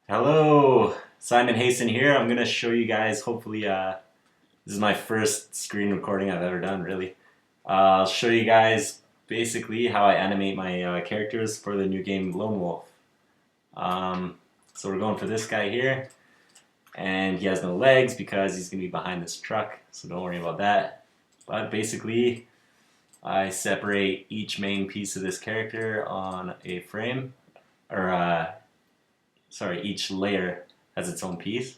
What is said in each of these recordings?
Hello, Simon Hasten here. I'm gonna show you guys. Hopefully, this is my first screen recording I've ever done. Really, I'll show you guys basically how I animate my characters for the new game Lonewolf. Um, so we're going for this guy here, and he has no legs because he's gonna be behind this truck. So don't worry about that. But basically, I separate each main piece of this character on a frame, or sorry, each layer has its own piece.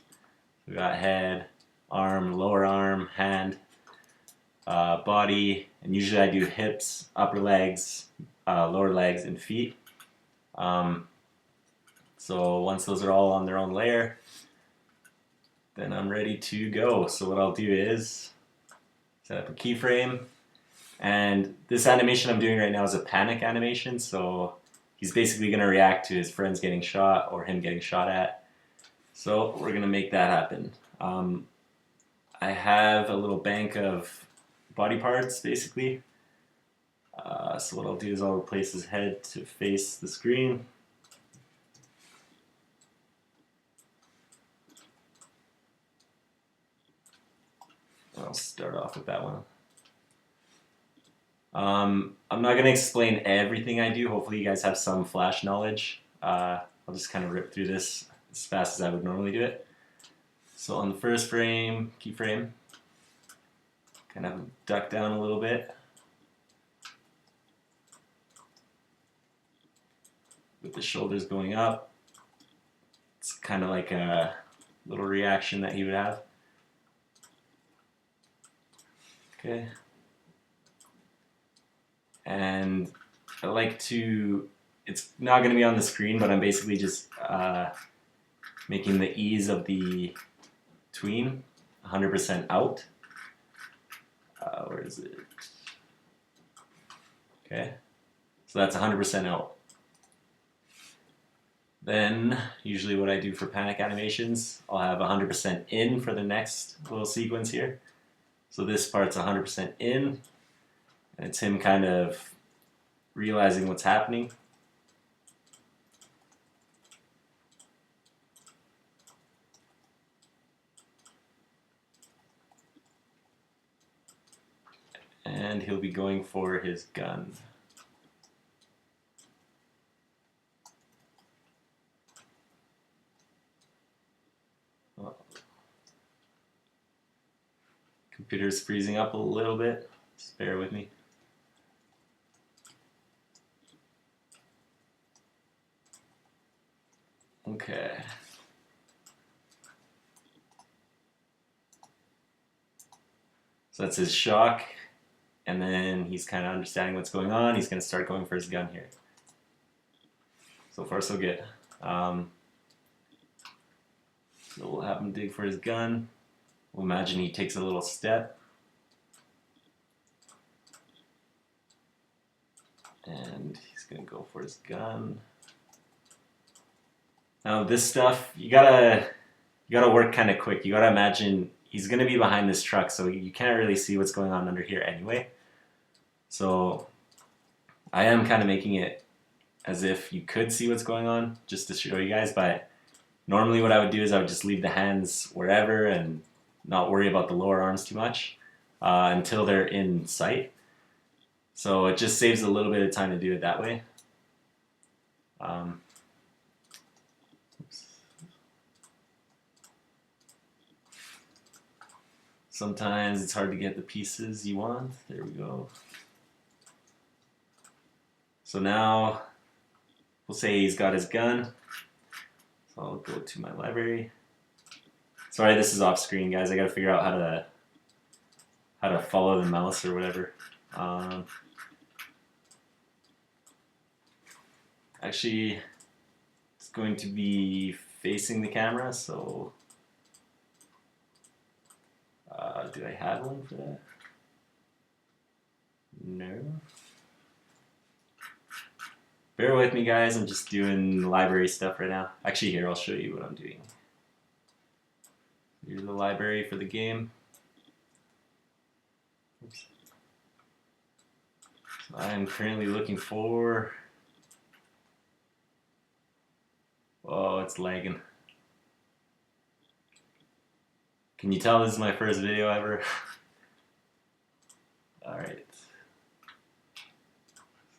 We got head, arm, lower arm, hand, body, and usually I do hips, upper legs, lower legs, and feet. Um, so once those are all on their own layer, then I'm ready to go. So what I'll do is set up a keyframe, and this animation I'm doing right now is a panic animation, so he's basically going to react to his friends getting shot or him getting shot at. So we're going to make that happen. I have a little bank of body parts, basically. So what I'll do is I'll replace his head to face the screen. I'll start off with that one. I'm not going to explain everything I do. Hopefully you guys have some Flash knowledge. I'll just kind of rip through this as fast as I would normally do it. So on the first frame, keyframe, kind of duck down a little bit. With the shoulders going up. It's kind of like a little reaction that he would have. Okay. And I like to, it's not going to be on the screen, but I'm basically just making the ease of the tween 100% out. Where is it? Okay. So that's 100% out. Then, usually what I do for panic animations, I'll have 100% in for the next little sequence here. So this part's 100% in, and it's him kind of realizing what's happening. And he'll be going for his gun. Oh. Computer's freezing up a little bit. Just bear with me. Okay. So that's his shock, and then he's kind of understanding what's going on. He's going to start going for his gun here. So far, so good. So we'll have him dig for his gun. We'll imagine he takes a little step. And he's going to go for his gun. Now this stuff, you gotta work kind of quick. You gotta imagine he's gonna be behind this truck, so you can't really see what's going on under here anyway. So I am kind of making it as if you could see what's going on, just to show you guys. But normally what I would do is I would just leave the hands wherever and not worry about the lower arms too much until they're in sight. So it just saves a little bit of time to do it that way. Sometimes it's hard to get the pieces you want. There we go. So now we'll say he's got his gun. So I'll go to my library. Sorry, this is off screen, guys. I gotta figure out how to follow the mouse or whatever. Actually, it's going to be facing the camera, so do I have one for that? No. Bear with me, guys. I'm just doing library stuff right now. Actually, here, I'll show you what I'm doing. Here's the library for the game. Oops. So I am currently looking for... Oh, it's lagging. Can you tell this is my first video ever? Alright.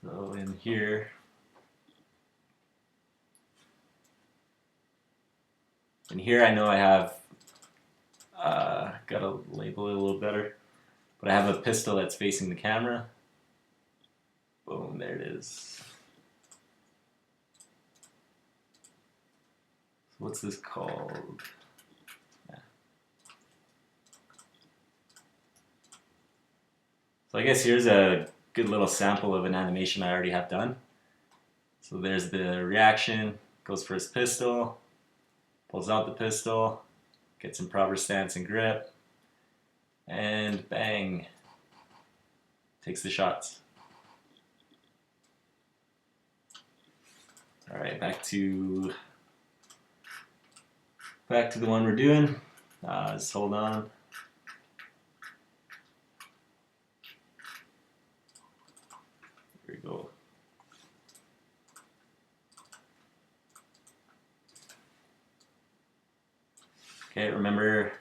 So in here, I know I have, gotta label it a little better, but I have a pistol that's facing the camera. Boom, there it is. So what's this called? Yeah. So I guess here's a good little sample of an animation I already have done. So there's the reaction, goes for his pistol, pulls out the pistol, gets in proper stance and grip, and bang, takes the shots. Alright, back to the one we're doing. Just hold on. Here we go. Okay, remember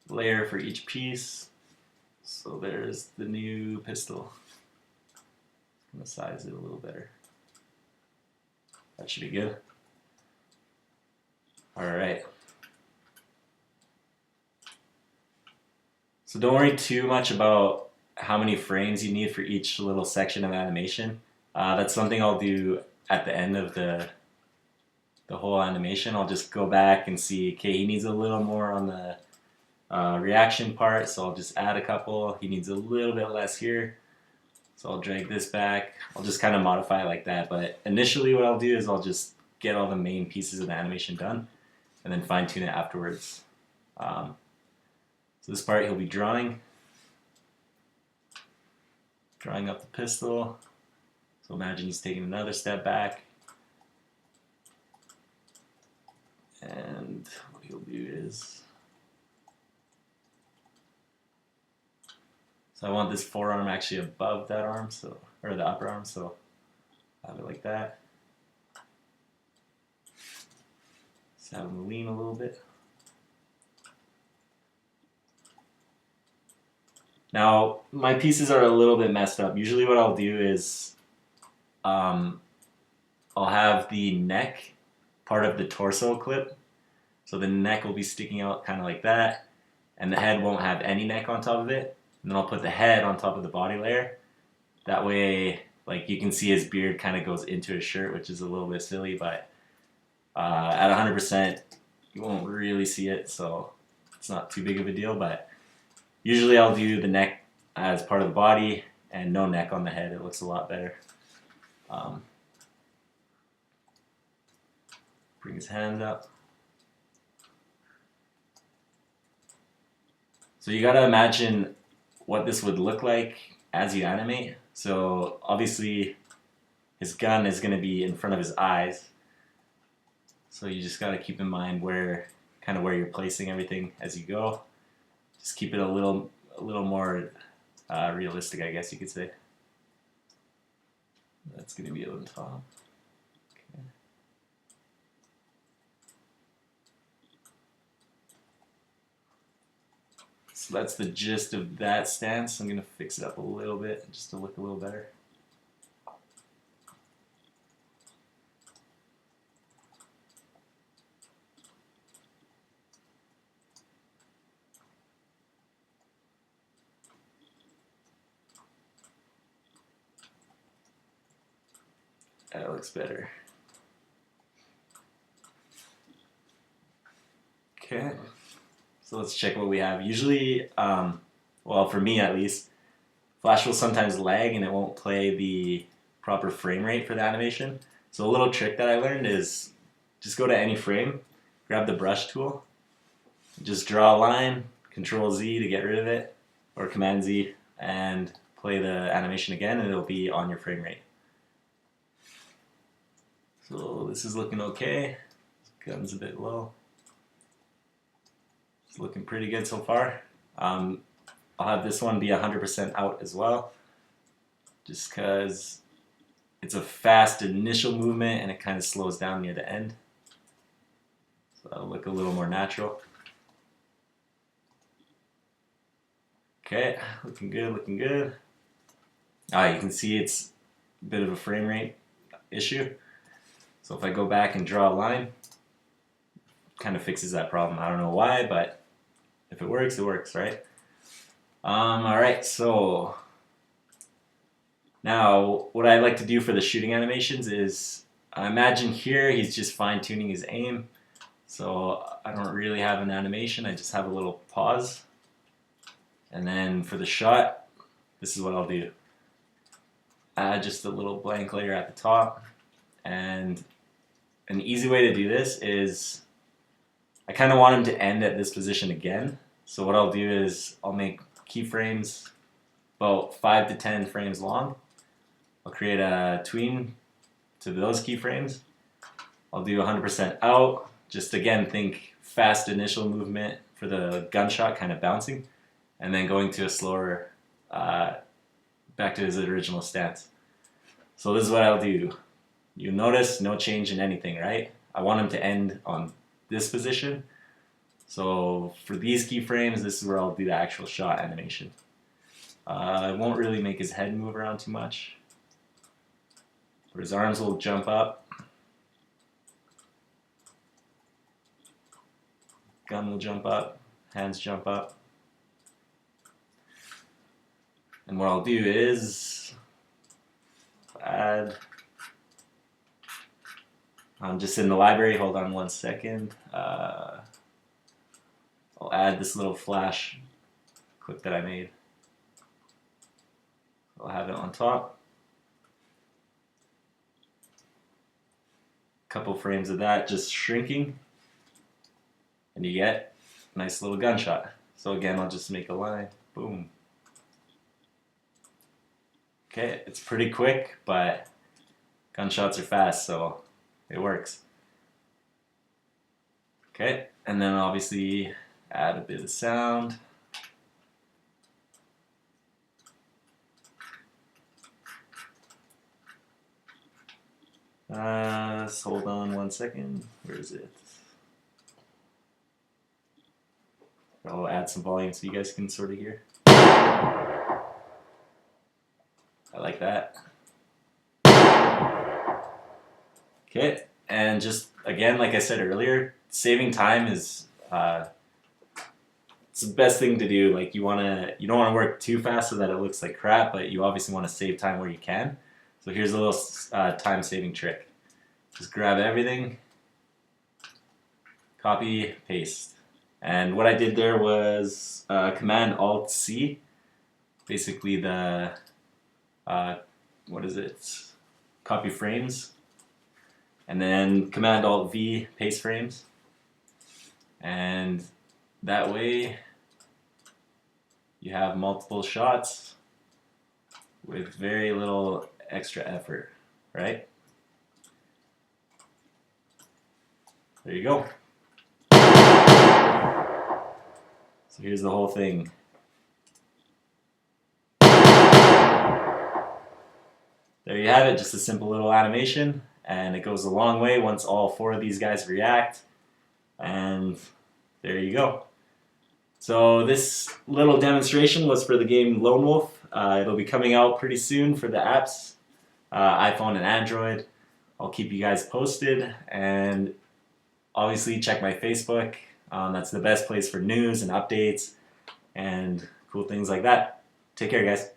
layer for each piece. So there's the new pistol. I'm gonna size it a little better. That should be good. Alright. So don't worry too much about how many frames you need for each little section of animation. That's something I'll do at the end of the whole animation. I'll just go back and see, okay, he needs a little more on the reaction part, so I'll just add a couple. He needs a little bit less here, so I'll drag this back. I'll just kind of modify it like that, but initially what I'll do is I'll just get all the main pieces of the animation done and then fine tune it afterwards. So this part he'll be drawing up the pistol. So imagine he's taking another step back, and what he'll do is, so I want this forearm actually above that arm, so, or the upper arm, so I have it like that. Just have him lean a little bit. Now, my pieces are a little bit messed up. Usually what I'll do is I'll have the neck part of the torso clip. So the neck will be sticking out kind of like that, and the head won't have any neck on top of it. And then I'll put the head on top of the body layer. That way, like, you can see his beard kind of goes into his shirt, which is a little bit silly, but at 100% you won't really see it, so it's not too big of a deal. But usually I'll do the neck as part of the body and no neck on the head. It looks a lot better. Bring his hand up. So you gotta imagine what this would look like as you animate. So obviously his gun is gonna be in front of his eyes. So you just gotta keep in mind where you're placing everything as you go. Just keep it a little more realistic, I guess you could say. That's gonna be on top. Okay. So that's the gist of that stance. I'm gonna fix it up a little bit just to look a little better. That looks better. Okay, so let's check what we have. Usually, well, for me at least, Flash will sometimes lag and it won't play the proper frame rate for the animation. So a little trick that I learned is just go to any frame, grab the brush tool, just draw a line, Control Z to get rid of it, or Command Z, and play the animation again, and it'll be on your frame rate. So this is looking okay. Gun's a bit low. It's looking pretty good so far. I'll have this one be 100% out as well, just because it's a fast initial movement and it kind of slows down near the end. So that'll look a little more natural. Okay, looking good, looking good. You can see it's a bit of a frame rate issue. So if I go back and draw a line, kind of fixes that problem. I don't know why, but if it works, right? Alright, so now what I like to do for the shooting animations is, imagine here he's just fine-tuning his aim. So I don't really have an animation, I just have a little pause. And then for the shot, this is what I'll do. Add just a little blank layer at the top. And an easy way to do this is, I kind of want him to end at this position again. So what I'll do is, I'll make keyframes about 5 to 10 frames long. I'll create a tween to those keyframes. I'll do 100% out. Just again, think fast initial movement for the gunshot, kind of bouncing, and then going to a slower, back to his original stance. So this is what I'll do. You notice no change in anything, right? I want him to end on this position. So for these keyframes, this is where I'll do the actual shot animation. I won't really make his head move around too much. But his arms will jump up. Gun will jump up. Hands jump up. And what I'll do is add. I'm just in the library. Hold on 1 second. I'll add this little flash clip that I made. I'll have it on top. Couple frames of that just shrinking, and you get a nice little gunshot. So again, I'll just make a line. Boom. Okay, it's pretty quick, but gunshots are fast, so it works. Okay, and then obviously add a bit of sound. Hold on 1 second. Where is it? I'll add some volume so you guys can sort of hear. I like that. Okay, and just again, like I said earlier, saving time is it's the best thing to do. Like you don't want to work too fast so that it looks like crap, but you obviously want to save time where you can. So here's a little time-saving trick. Just grab everything, copy, paste. And what I did there was Command-Alt-C, basically the, what is it, copy frames, and then Command-Alt-V, paste frames. And that way you have multiple shots with very little extra effort, right? There you go. So here's the whole thing. There you have it, just a simple little animation, and it goes a long way once all 4 of these guys react, and there you go. So this little demonstration was for the game Lonewolf. It'll be coming out pretty soon for the apps, iPhone and Android. I'll keep you guys posted, and obviously check my Facebook. That's the best place for news and updates and cool things like that. Take care, guys.